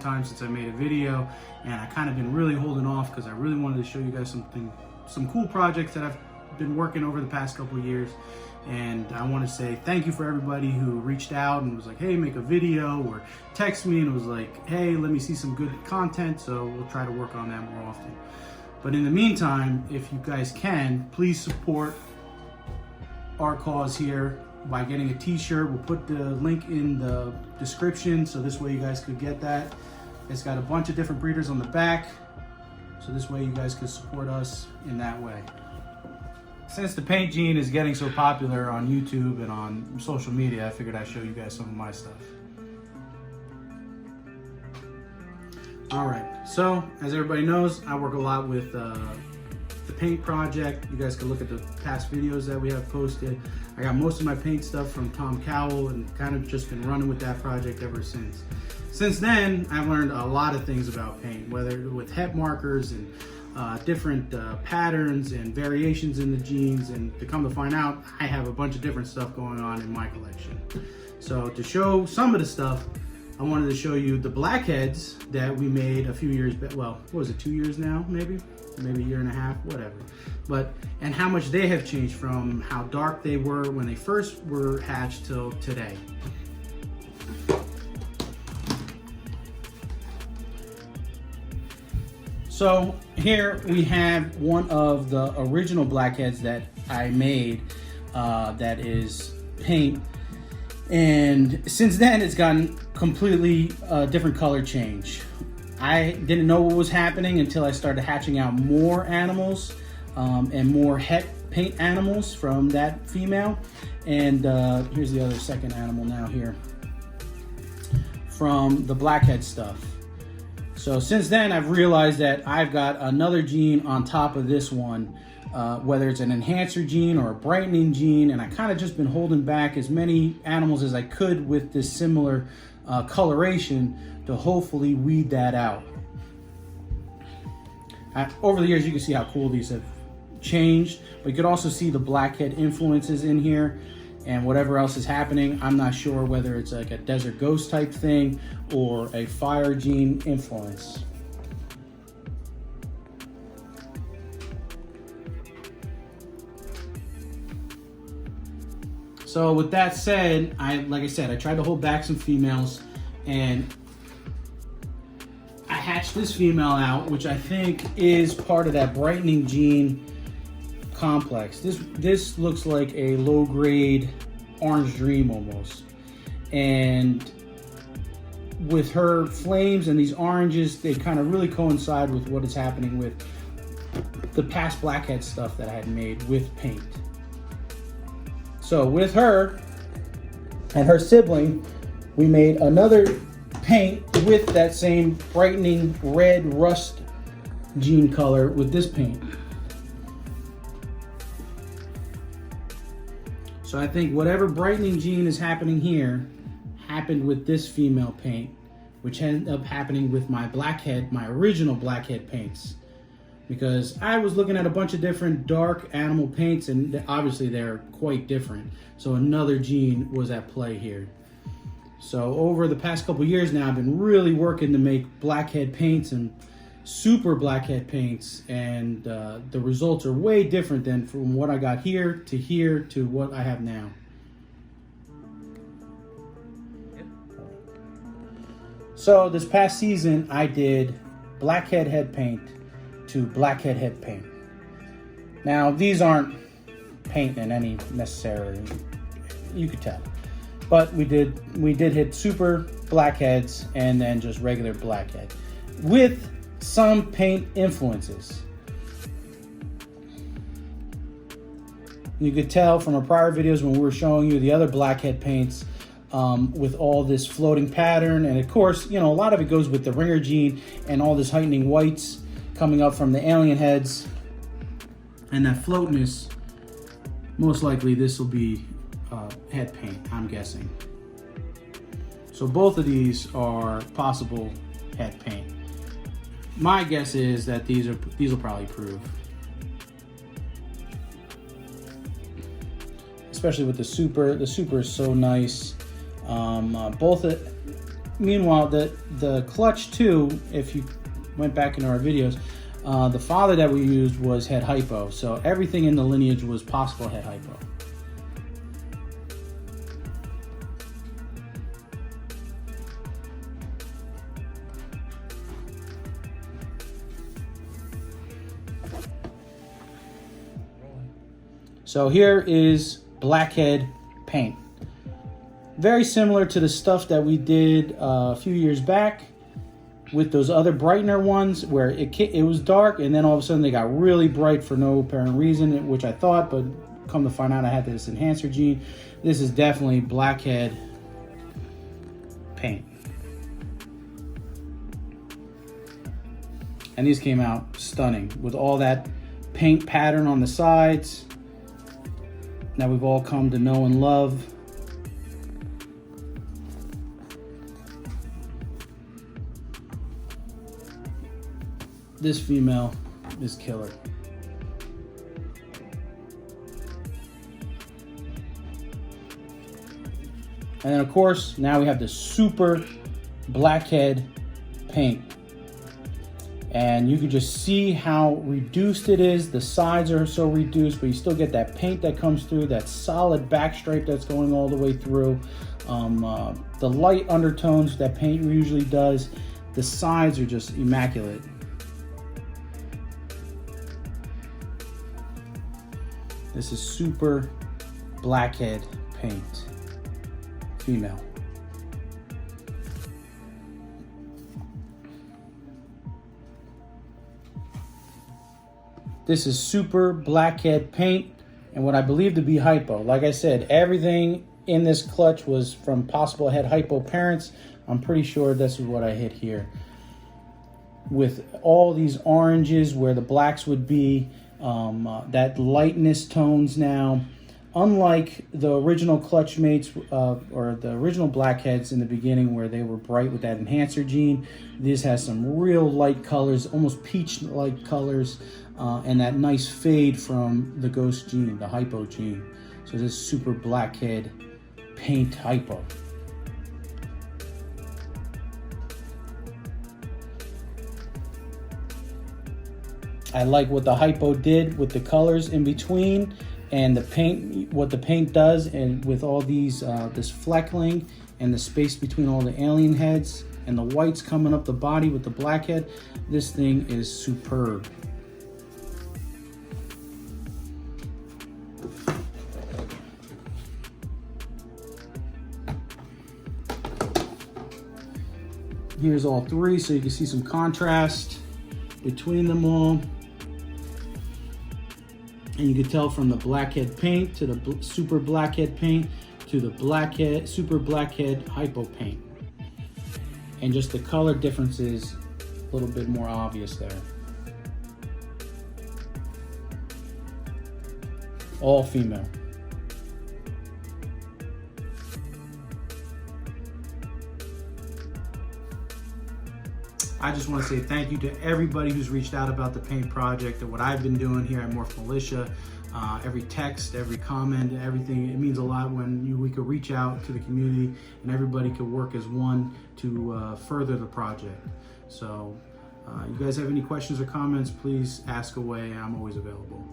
time since I made a video, and I kind of been really holding off because I really wanted to show you guys some cool projects that I've been working over the past couple of years. And I want to say thank you for everybody who reached out and was like, hey, make a video, or text me and was like, hey, let me see some good content. So we'll try to work on that more often. But in the meantime, if you guys can, please support our cause here by getting a t-shirt. We'll put the link in the description, so this way you guys could get that. It's got a bunch of different breeders on the back, so this way you guys could support us in that way. Since the paint gene is getting so popular on YouTube and on social media, I figured I'd show you guys some of my stuff. All right, so as everybody knows, I work a lot with the paint project. You guys can look at the past videos that we have posted. I got most of my paint stuff from Tom Cowell and kind of just been running with that project ever since. Since then, I've learned a lot of things about paint, whether with het markers and different patterns and variations in the genes, and to come to find out, I have a bunch of different stuff going on in my collection. So to show some of the stuff, I wanted to show you the blackheads that we made a few years back. Well, what was it, 2 years now, maybe a year and a half, whatever. But, and how much they have changed from how dark they were when they first were hatched till today. So here we have one of the original blackheads that I made that is paint. And since then it's gotten completely different color change. I didn't know what was happening until I started hatching out more animals and more het paint animals from that female. And here's the other second animal now here from the blackhead stuff. So since then, I've realized that I've got another gene on top of this one, whether it's an enhancer gene or a brightening gene, and I kind of just been holding back as many animals as I could with this similar coloration to hopefully weed that out. Over the years, you can see how cool these have changed, but you could also see the blackhead influences in here. And whatever else is happening, I'm not sure whether it's like a desert ghost type thing or a fire gene influence. So with that said, like I said, I tried to hold back some females, and I hatched this female out, which I think is part of that brightening gene complex. This looks like a low-grade orange dream almost, and with her flames and these oranges, they kind of really coincide with what is happening with the past blackhead stuff that I had made with paint. So with her and her sibling, we made another paint with that same brightening red rust gene color with this paint. So I think whatever brightening gene is happening here happened with this female paint, which ended up happening with my blackhead, my original blackhead paints. Because I was looking at a bunch of different dark animal paints, and obviously they're quite different. So another gene was at play here. So over the past couple years now, I've been really working to make blackhead paints and super blackhead paints, and the results are way different than from what I got here to what I have now. So this past season I did blackhead head paint to blackhead head paint. Now these aren't paint in any necessarily, you could tell, but we did hit super blackheads and then just regular blackhead with some paint influences. You could tell from our prior videos when we were showing you the other blackhead paints with all this floating pattern, and of course, you know, a lot of it goes with the ringer gene and all this heightening whites coming up from the alien heads and that floatness. Most likely this will be head paint, I'm guessing. So both of these are possible head paint. My guess is that these will probably prove, especially with the super. The super is so nice. meanwhile, the clutch too, if you went back into our videos, the father that we used was head hypo. So everything in the lineage was possible head hypo. So here is Blackhead paint. Very similar to the stuff that we did a few years back with those other brightener ones where it was dark and then all of a sudden they got really bright for no apparent reason, which I thought, but come to find out I had this enhancer gene. This is definitely Blackhead paint. And these came out stunning with all that paint pattern on the sides that we've all come to know and love. This female is killer. And then of course, now we have the super Blackhead paint. And you can just see how reduced it is. The sides are so reduced, but you still get that paint that comes through, that solid back stripe that's going all the way through. The light undertones that paint usually does. The sides are just immaculate. This is super Blackhead paint, female. This is super Blackhead paint and what I believe to be hypo. Like I said, everything in this clutch was from possible head hypo parents. I'm pretty sure this is what I hit here. With all these oranges where the blacks would be, that lightness tones now. Unlike the original clutch mates or the original Blackheads in the beginning where they were bright with that enhancer gene, this has some real light colors, almost peach-like colors, and that nice fade from the ghost gene, the hypo gene. So this is super Blackhead paint hypo. I like what the hypo did with the colors in between and the paint, what the paint does, and with all these this fleckling and the space between all the alien heads and the whites coming up the body with the Blackhead. This thing is superb. Here's all three, so you can see some contrast between them all. And you can tell from the Blackhead paint to the super Blackhead paint to the Blackhead, super Blackhead hypo paint. And just the color difference is a little bit more obvious there. All female. I just want to say thank you to everybody who's reached out about the paint project and what I've been doing here at Morph Militia. Every text, every comment, everything, it means a lot when we could reach out to the community and everybody could work as one to further the project. So you guys have any questions or comments, please ask away. I'm always available.